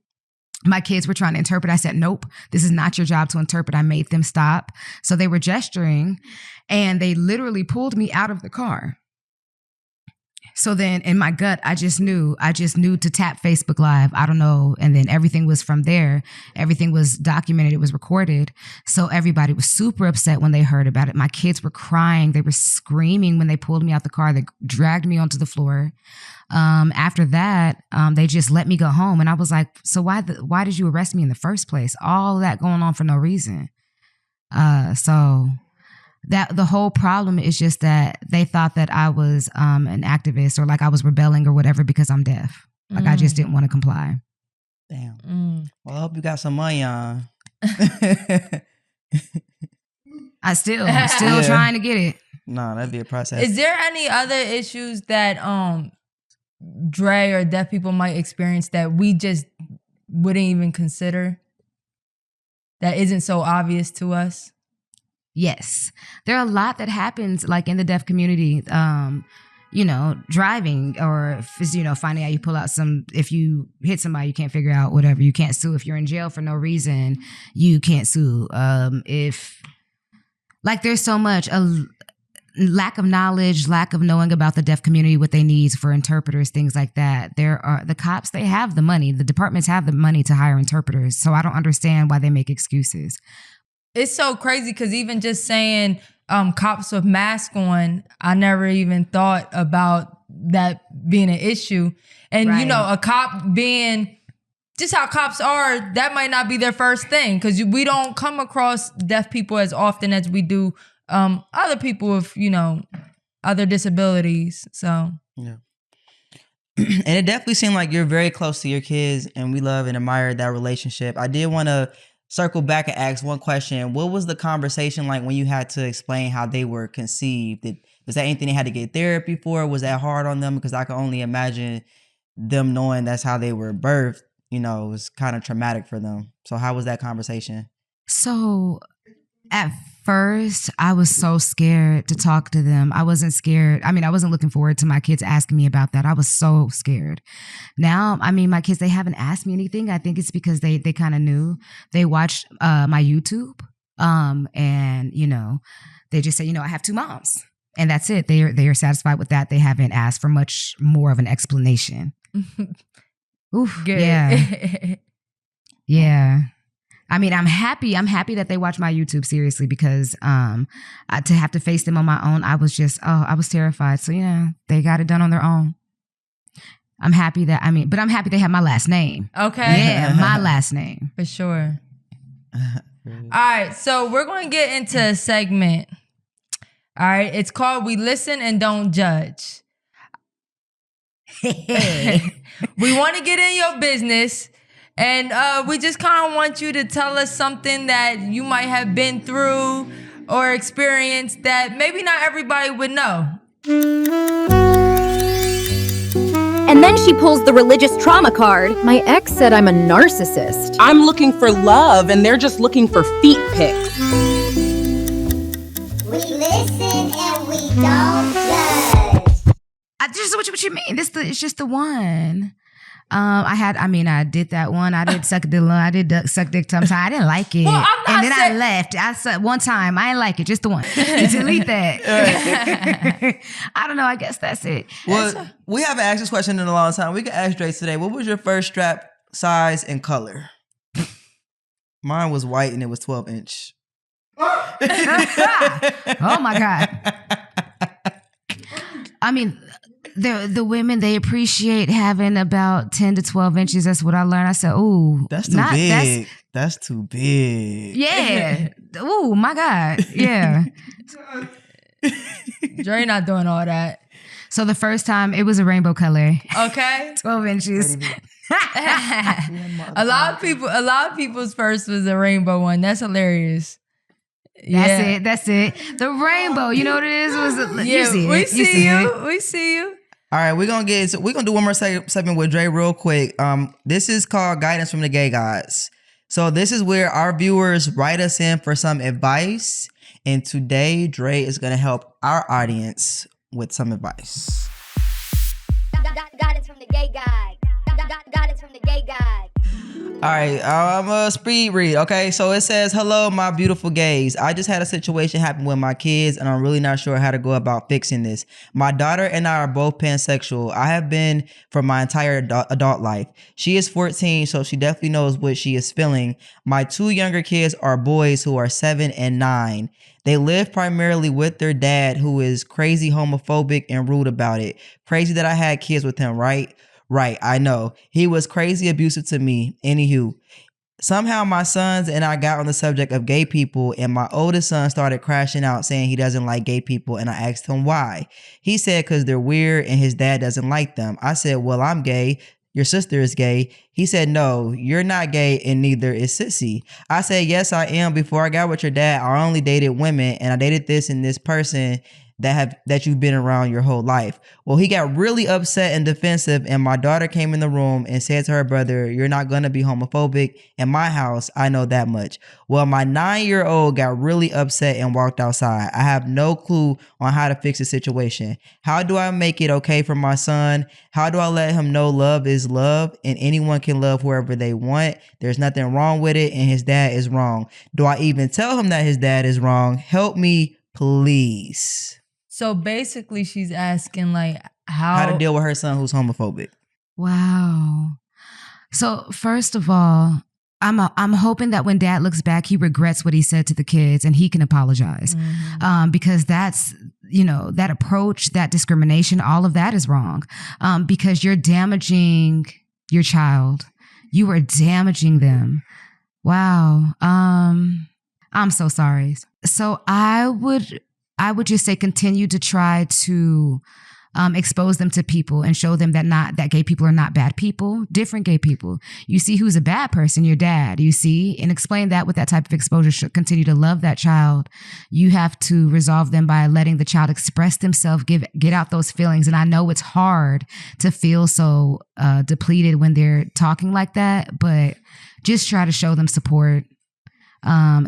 Speaker 1: My kids were trying to interpret. I said, nope, this is not your job to interpret. I made them stop. So they were gesturing, and they literally pulled me out of the car. So then in my gut, I just knew to tap Facebook Live. I don't know. And then everything was from there. Everything was documented. It was recorded. So everybody was super upset when they heard about it. My kids were crying. They were screaming when they pulled me out the car. They dragged me onto the floor. After that, they just let me go home. And I was like, so why did you arrest me in the first place? All that going on for no reason. So that the whole problem is just that they thought that I was an activist or like I was rebelling or whatever because I'm deaf. Like I just didn't want to comply.
Speaker 3: Damn. Well, I hope you got some money on.
Speaker 1: I still trying to get it.
Speaker 3: No, that'd be a process.
Speaker 2: Is there any other issues that Dre or deaf people might experience that we just wouldn't even consider? That isn't so obvious to us?
Speaker 1: Yes. There are a lot that happens like in the deaf community, you know, driving or, you know, finding out you pull out if you hit somebody, you can't figure out whatever. You can't sue. If you're in jail for no reason, you can't sue. There's so much, lack of knowledge, lack of knowing about the deaf community, what they need for interpreters, things like that. There are the cops, they have the money. The departments have the money to hire interpreters. So I don't understand why they make excuses.
Speaker 2: It's so crazy because even just saying cops with masks on, I never even thought about that being an issue. And, you
Speaker 1: Right.
Speaker 2: know, a cop being just how cops are, that might not be their first thing because we don't come across deaf people as often as we do other people with, you know, other disabilities. So,
Speaker 3: Yeah. And it definitely seemed like you're very close to your kids, and we love and admire that relationship. I did want to circle back and ask one question. What was the conversation like when you had to explain how they were conceived? Was that anything they had to get therapy for? Was that hard on them? Because I can only imagine them knowing that's how they were birthed, you know, was kind of traumatic for them. So how was that conversation?
Speaker 1: So at first, I was so scared to talk to them. I wasn't scared. I mean, I wasn't looking forward to my kids asking me about that. I was so scared. Now, I mean, my kids, they haven't asked me anything. I think it's because they kind of knew. They watched my YouTube and, you know, they just say, you know, I have 2 moms. And that's it. They are satisfied with that. They haven't asked for much more of an explanation. Oof.
Speaker 2: good.
Speaker 1: Yeah. Yeah. I mean, I'm happy that they watch my YouTube, seriously, because to have to face them on my own, I was terrified. So yeah, they got it done on their own. I'm happy they have my last name.
Speaker 2: Okay.
Speaker 1: Yeah, my last name.
Speaker 2: For sure. All right, so we're going to get into a segment. All right, it's called We Listen and Don't Judge. We want to get in your business, and we just kind of want you to tell us something that you might have been through or experienced that maybe not everybody would know.
Speaker 6: And then she pulls the religious trauma card. My ex said I'm a narcissist.
Speaker 7: I'm looking for love and they're just looking for feet pics.
Speaker 8: We listen and we don't judge.
Speaker 1: What you mean? It's just the one. I did that one. I did suck dick sometimes. I didn't like it.
Speaker 2: Well,
Speaker 1: I left. I said one time, I didn't like it, just the one. Delete that. I don't know. I guess that's it.
Speaker 3: Well, we haven't asked this question in a long time. We can ask Dre today. What was your first strap size and color? Mine was white and it was 12-inch.
Speaker 1: Oh my God. I mean, the women, they appreciate having about 10 to 12 inches. That's what I learned. I said, ooh.
Speaker 3: That's too big. That's too big.
Speaker 1: Yeah. Ooh, my God. Yeah.
Speaker 2: Dre not doing all that.
Speaker 1: So the first time, it was a rainbow color.
Speaker 2: Okay.
Speaker 1: 12 inches.
Speaker 2: A lot of people's first was a rainbow one. That's hilarious.
Speaker 1: That's it. The rainbow. You know what it is?
Speaker 2: We see you.
Speaker 3: All right, we're gonna do one more segment with Dre real quick. This is called Guidance from the Gay Gods. So this is where our viewers write us in for some advice, and today Dre is gonna help our audience with some advice.
Speaker 8: Guidance from the gay guy. Guidance from the gay guy.
Speaker 3: All right, I'm a speed read. Okay, so it says, hello, my beautiful gays. I just had a situation happen with my kids, and I'm really not sure how to go about fixing this. My daughter and I are both pansexual. I have been for my entire adult life. She is 14, so she definitely knows what she is feeling. My 2 younger kids are boys who are 7 and 9. They live primarily with their dad, who is crazy homophobic and rude about it. Crazy that I had kids with him, right? Right, I know. He was crazy abusive to me. Anywho, somehow my sons and I got on the subject of gay people, and my oldest son started crashing out saying he doesn't like gay people, and I asked him why. He said because they're weird and his dad doesn't like them. I said, well, I'm gay. Your sister is gay. He said, no, you're not gay and neither is Sissy. I said, yes, I am. Before I got with your dad, I only dated women, and I dated this and this person that you've been around your whole life. Well, he got really upset and defensive, and my daughter came in the room and said to her brother, you're not going to be homophobic in my house. I know that much. Well, my 9-year-old got really upset and walked outside. I have no clue on how to fix the situation. How do I make it okay for my son? How do I let him know love is love and anyone can love whoever they want? There's nothing wrong with it and his dad is wrong. Do I even tell him that his dad is wrong? Help me, please.
Speaker 2: So basically, she's asking like
Speaker 3: how to deal with her son who's homophobic.
Speaker 1: Wow. So first of all, I'm hoping that when dad looks back, he regrets what he said to the kids and he can apologize. Mm-hmm. Because that approach, that discrimination, all of that is wrong, because you're damaging your child. You are damaging them. Wow. I'm so sorry. So I would just say continue to try to expose them to people and show them that gay people are not bad people, different gay people. You see who's a bad person, your dad, you see, and explain that with that type of exposure. Should continue to love that child. You have to resolve them by letting the child express themselves, get out those feelings. And I know it's hard to feel so depleted when they're talking like that, but just try to show them support.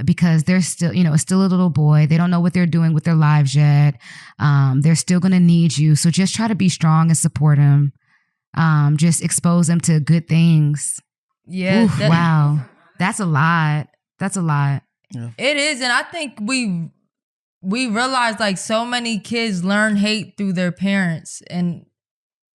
Speaker 1: Because they're still, it's still a little boy. They don't know what they're doing with their lives yet. They're still going to need you. So just try to be strong and support them. Just expose them to good things.
Speaker 2: Yeah.
Speaker 1: Oof, wow. That's a lot. That's a lot.
Speaker 3: Yeah.
Speaker 2: It is. And I think we realize like so many kids learn hate through their parents. And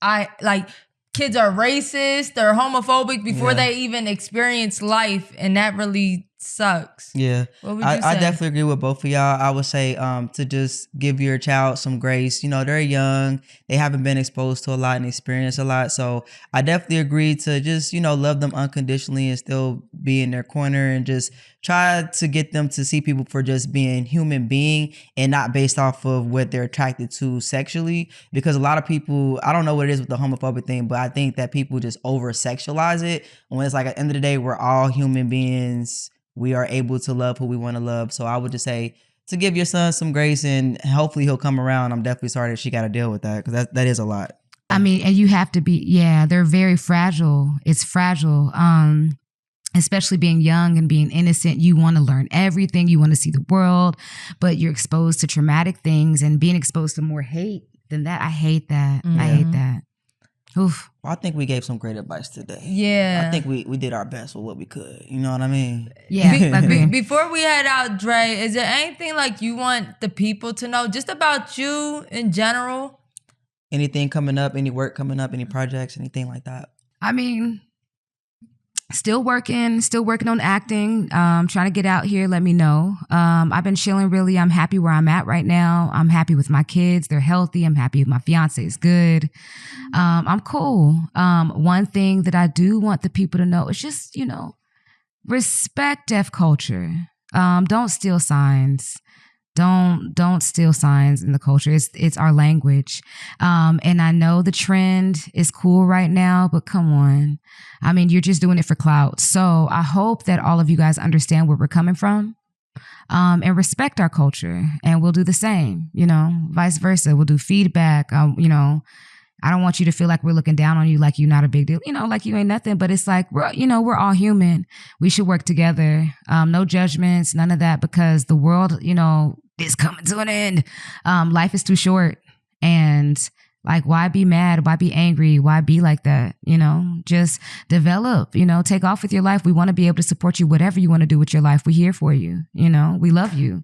Speaker 2: kids are racist, they're homophobic before they even experience life. And that really sucks.
Speaker 3: Yeah.
Speaker 2: What would you say?
Speaker 3: I definitely agree with both of y'all. I would say to just give your child some grace. They're young. They haven't been exposed to a lot and experienced a lot. So I definitely agree to just, love them unconditionally and still be in their corner and just try to get them to see people for just being human being and not based off of what they're attracted to sexually. Because a lot of people, I don't know what it is with the homophobic thing, but I think that people just over sexualize it. When it's like at the end of the day, we're all human beings. We are able to love who we want to love. So I would just say to give your son some grace and hopefully he'll come around. I'm definitely sorry that she got to deal with that because that is a lot.
Speaker 1: I mean, and you have to be, they're very fragile. It's fragile. Especially being young and being innocent. You want to learn everything. You want to see the world, but you're exposed to traumatic things and being exposed to more hate than that. I hate that. I hate that. Oof.
Speaker 3: Well, I think we gave some great advice today.
Speaker 2: Yeah.
Speaker 3: I think we did our best with what we could. You know what I mean?
Speaker 1: Yeah.
Speaker 2: Before we head out, Dre, is there anything like you want the people to know just about you in general?
Speaker 3: Anything coming up, any work coming up, any projects, anything like that?
Speaker 1: I mean, still working on acting, trying to get out here, let me know. I've been chilling really. I'm happy where I'm at right now. I'm happy with my kids. They're healthy. I'm happy with my fiance is good. I'm cool. One thing that I do want the people to know is just, respect deaf culture. Don't steal signs. Don't steal signs in the culture. It's our language. And I know the trend is cool right now, but come on. I mean, you're just doing it for clout. So I hope that all of you guys understand where we're coming from, and respect our culture, and we'll do the same, vice versa. We'll do feedback. I don't want you to feel like we're looking down on you, like you're not a big deal, like you ain't nothing, but it's like, we're all human. We should work together. No judgments, none of that, because the world, is coming to an end. Life is too short. And like, why be mad? Why be angry? Why be like that? Just develop, take off with your life. We want to be able to support you, whatever you want to do with your life. We're here for you. We love you.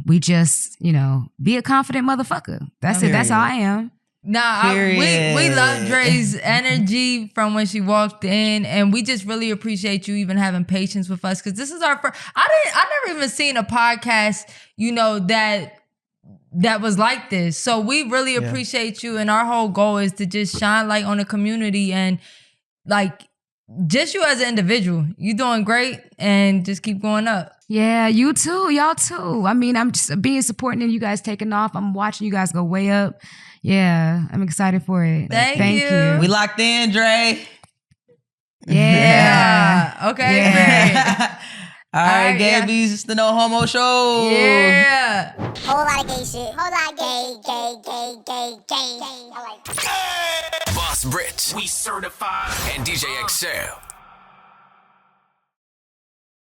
Speaker 1: We just, be a confident motherfucker. That's it. That's how I am.
Speaker 2: Nah, we love Dre's energy from when she walked in, and we just really appreciate you even having patience with us, because this is our first. I never even seen a podcast, that was like this. So we really appreciate you, and our whole goal is to just shine light on the community and like just you as an individual. You doing great, and just keep going up.
Speaker 1: Yeah, you too, y'all too. I mean, I'm just being supporting and you guys taking off. I'm watching you guys go way up. Yeah, I'm excited for it.
Speaker 2: Thank you.
Speaker 3: We locked in, Dre.
Speaker 2: Yeah. Okay, great.
Speaker 3: All right, Gabby's, it's the No Homo Show.
Speaker 2: Yeah.
Speaker 8: Whole lot of gay shit. Whole lot of gay. I like
Speaker 9: Boss Britt, we certified, and DJ eXeL.